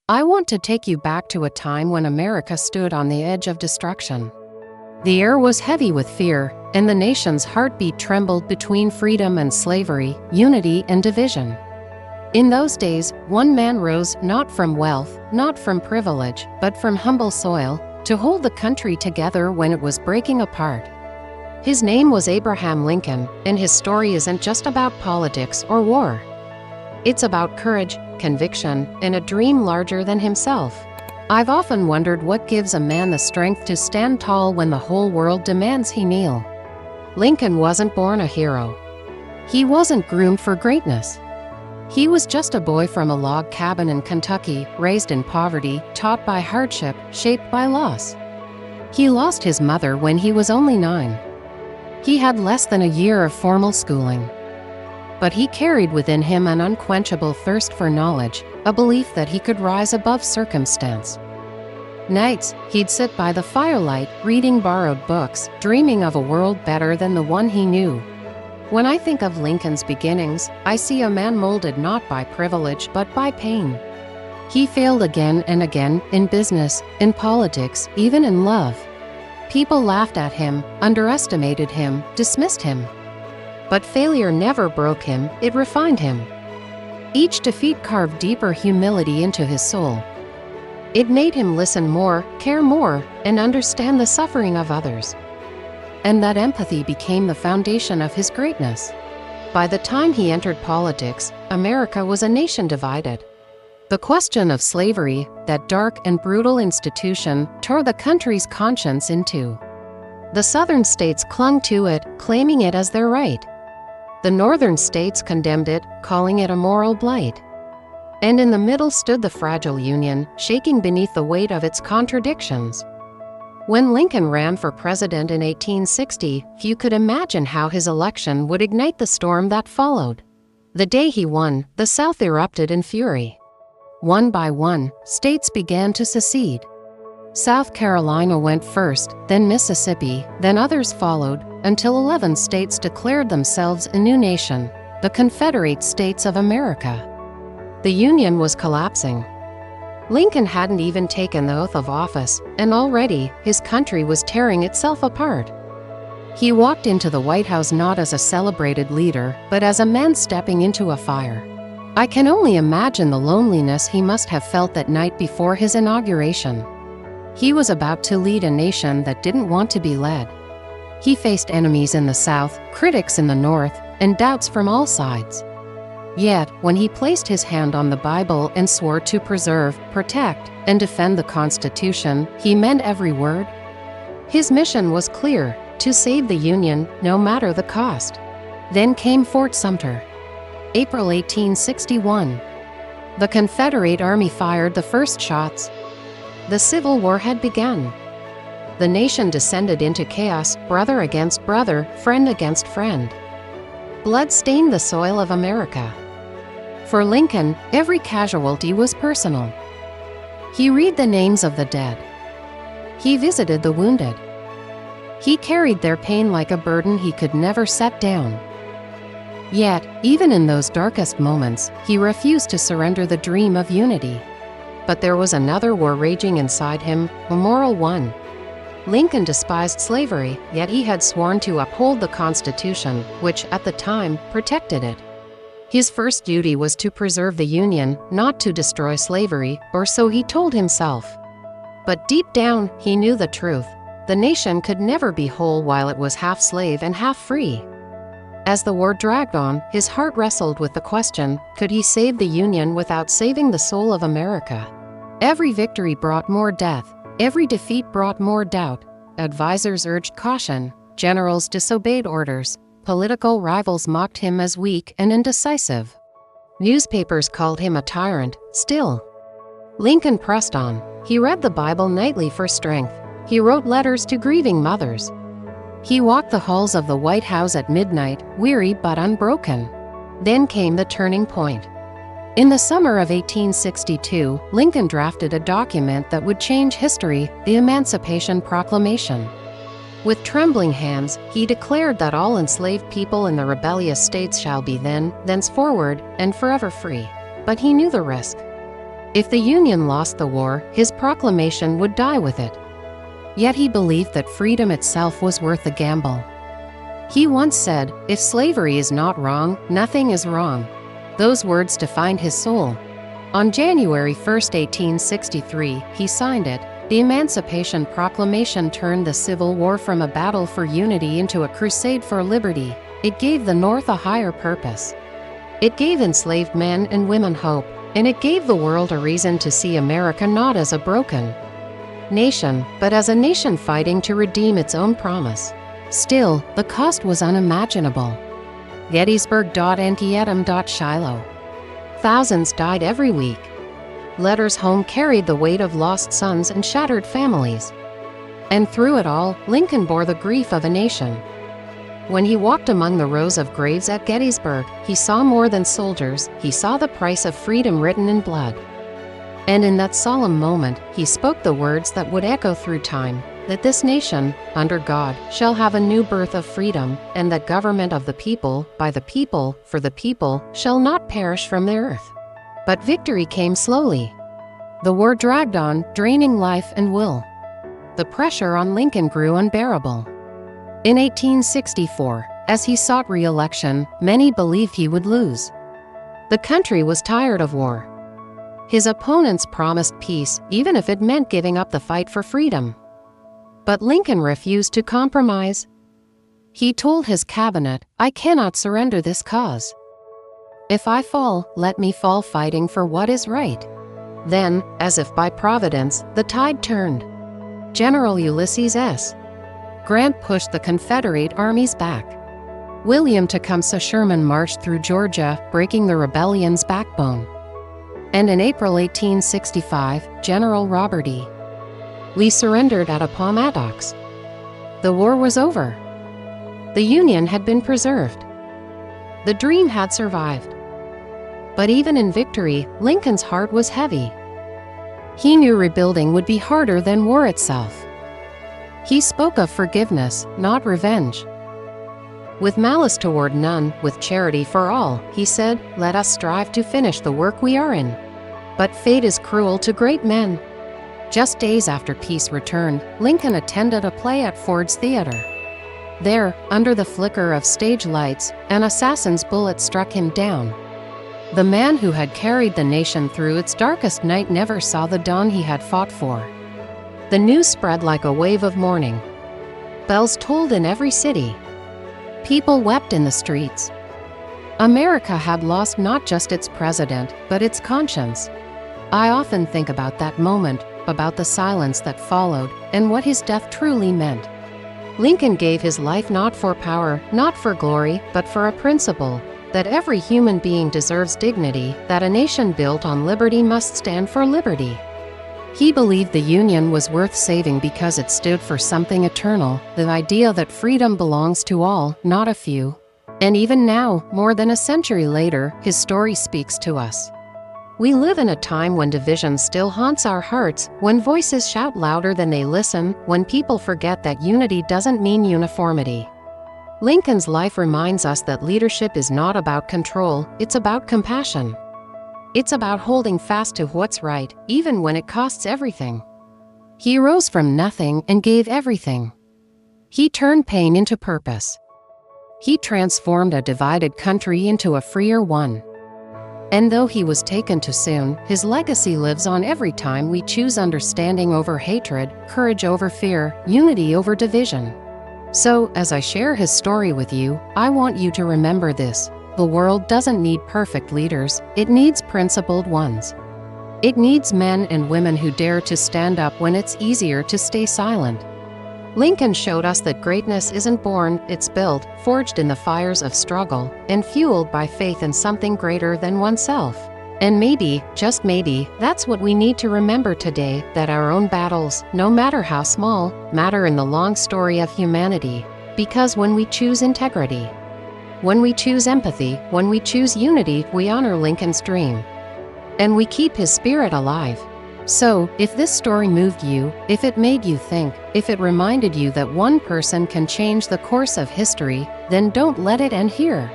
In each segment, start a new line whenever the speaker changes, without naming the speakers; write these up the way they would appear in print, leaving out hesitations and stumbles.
I want to take you back to a time when America stood on the edge of destruction. The air was heavy with fear, and the nation's heartbeat trembled between freedom and slavery, unity and division. In those days, one man rose not from wealth, not from privilege, but from humble soil, to hold the country together when it was breaking apart. His name was Abraham Lincoln, and his story isn't just about politics or war. It's about courage, conviction, and a dream larger than himself. I've often wondered what gives a man the strength to stand tall when the whole world demands he kneel. Lincoln wasn't born a hero. He wasn't groomed for greatness. He was just a boy from a log cabin in Kentucky, raised in poverty, taught by hardship, shaped by loss. He lost his mother when he was only 9. He had less than a year of formal schooling. But he carried within him an unquenchable thirst for knowledge, a belief that he could rise above circumstance. Nights, he'd sit by the firelight, reading borrowed books, dreaming of a world better than the one he knew. When I think of Lincoln's beginnings, I see a man molded not by privilege but by pain. He failed again and again, in business, in politics, even in love. People laughed at him, underestimated him, dismissed him. But failure never broke him, it refined him. Each defeat carved deeper humility into his soul. It made him listen more, care more, and understand the suffering of others. And that empathy became the foundation of his greatness. By the time he entered politics, America was a nation divided. The question of slavery, that dark and brutal institution, tore the country's conscience in two. The southern states clung to it, claiming it as their right. The northern states condemned it, calling it a moral blight. And in the middle stood the fragile Union, shaking beneath the weight of its contradictions. When Lincoln ran for president in 1860, few could imagine how his election would ignite the storm that followed. The day he won, the South erupted in fury. One by one, states began to secede. South Carolina went first, then Mississippi, then others followed, until 11 states declared themselves a new nation, the Confederate States of America. The Union was collapsing. Lincoln hadn't even taken the oath of office, and already, his country was tearing itself apart. He walked into the White House not as a celebrated leader, but as a man stepping into a fire. I can only imagine the loneliness he must have felt that night before his inauguration. He was about to lead a nation that didn't want to be led. He faced enemies in the South, critics in the North, and doubts from all sides. Yet, when he placed his hand on the Bible and swore to preserve, protect, and defend the Constitution, he meant every word. His mission was clear: to save the Union, no matter the cost. Then came Fort Sumter. April 1861. The Confederate Army fired the first shots. The Civil War had begun. The nation descended into chaos, brother against brother, friend against friend. Blood stained the soil of America. For Lincoln, every casualty was personal. He read the names of the dead. He visited the wounded. He carried their pain like a burden he could never set down. Yet, even in those darkest moments, he refused to surrender the dream of unity. But there was another war raging inside him, a moral one. Lincoln despised slavery, yet he had sworn to uphold the Constitution, which, at the time, protected it. His first duty was to preserve the Union, not to destroy slavery, or so he told himself. But deep down, he knew the truth. The nation could never be whole while it was half slave and half free. As the war dragged on, his heart wrestled with the question, could he save the Union without saving the soul of America? Every victory brought more death. Every defeat brought more doubt. Advisors urged caution. Generals disobeyed orders. Political rivals mocked him as weak and indecisive. Newspapers called him a tyrant. Still, Lincoln pressed on. He read the Bible nightly for strength. He wrote letters to grieving mothers. He walked the halls of the White House at midnight, weary but unbroken. Then came the turning point. In the summer of 1862, Lincoln drafted a document that would change history, the Emancipation Proclamation. With trembling hands, he declared that all enslaved people in the rebellious states shall be thenceforward, and forever free. But he knew the risk. If the Union lost the war, his proclamation would die with it. Yet he believed that freedom itself was worth the gamble. He once said, "If slavery is not wrong, nothing is wrong." Those words defined his soul. On January 1, 1863, he signed it. The Emancipation Proclamation turned the Civil War from a battle for unity into a crusade for liberty. It gave the North a higher purpose. It gave enslaved men and women hope, and it gave the world a reason to see America not as a broken nation, but as a nation fighting to redeem its own promise. Still, the cost was unimaginable. Gettysburg. Antietam. Shiloh. Thousands died every week. Letters home carried the weight of lost sons and shattered families. And through it all, Lincoln bore the grief of a nation. When he walked among the rows of graves at Gettysburg, he saw more than soldiers, he saw the price of freedom written in blood. And in that solemn moment, he spoke the words that would echo through time, that this nation, under God, shall have a new birth of freedom, and that government of the people, by the people, for the people, shall not perish from the earth. But victory came slowly. The war dragged on, draining life and will. The pressure on Lincoln grew unbearable. In 1864, as he sought re-election, many believed he would lose. The country was tired of war. His opponents promised peace, even if it meant giving up the fight for freedom. But Lincoln refused to compromise. He told his cabinet, "I cannot surrender this cause. If I fall, let me fall fighting for what is right." Then, as if by providence, the tide turned. General Ulysses S. Grant pushed the Confederate armies back. William Tecumseh Sherman marched through Georgia, breaking the rebellion's backbone. And in April 1865, General Robert E. Lee surrendered at Appomattox. The war was over. The Union had been preserved. The dream had survived. But even in victory, Lincoln's heart was heavy. He knew rebuilding would be harder than war itself. He spoke of forgiveness, not revenge. With malice toward none, with charity for all, he said, "Let us strive to finish the work we are in." But fate is cruel to great men. Just days after peace returned, Lincoln attended a play at Ford's Theater. There, under the flicker of stage lights, an assassin's bullet struck him down. The man who had carried the nation through its darkest night never saw the dawn he had fought for. The news spread like a wave of mourning. Bells tolled in every city. People wept in the streets. America had lost not just its president, but its conscience. I often think about that moment, about the silence that followed, and what his death truly meant. Lincoln gave his life not for power, not for glory, but for a principle, that every human being deserves dignity, that a nation built on liberty must stand for liberty. He believed the Union was worth saving because it stood for something eternal, the idea that freedom belongs to all, not a few. And even now, more than a century later, his story speaks to us. We live in a time when division still haunts our hearts, when voices shout louder than they listen, when people forget that unity doesn't mean uniformity. Lincoln's life reminds us that leadership is not about control, it's about compassion. It's about holding fast to what's right, even when it costs everything. He rose from nothing and gave everything. He turned pain into purpose. He transformed a divided country into a freer one. And though he was taken too soon, his legacy lives on every time we choose understanding over hatred, courage over fear, unity over division. So, as I share his story with you, I want you to remember this. The world doesn't need perfect leaders, it needs principled ones. It needs men and women who dare to stand up when it's easier to stay silent. Lincoln showed us that greatness isn't born, it's built, forged in the fires of struggle, and fueled by faith in something greater than oneself. And maybe, just maybe, that's what we need to remember today, that our own battles, no matter how small, matter in the long story of humanity. Because when we choose integrity, when we choose empathy, when we choose unity, we honor Lincoln's dream. And we keep his spirit alive. So, if this story moved you, if it made you think, if it reminded you that one person can change the course of history, then don't let it end here.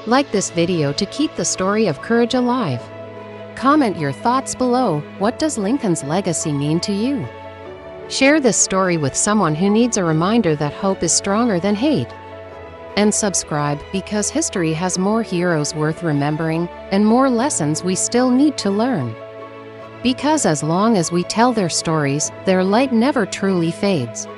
Like this video to keep the story of courage alive. Comment your thoughts below. What does Lincoln's legacy mean to you? Share this story with someone who needs a reminder that hope is stronger than hate. And subscribe, because history has more heroes worth remembering and more lessons we still need to learn. Because as long as we tell their stories, their light never truly fades.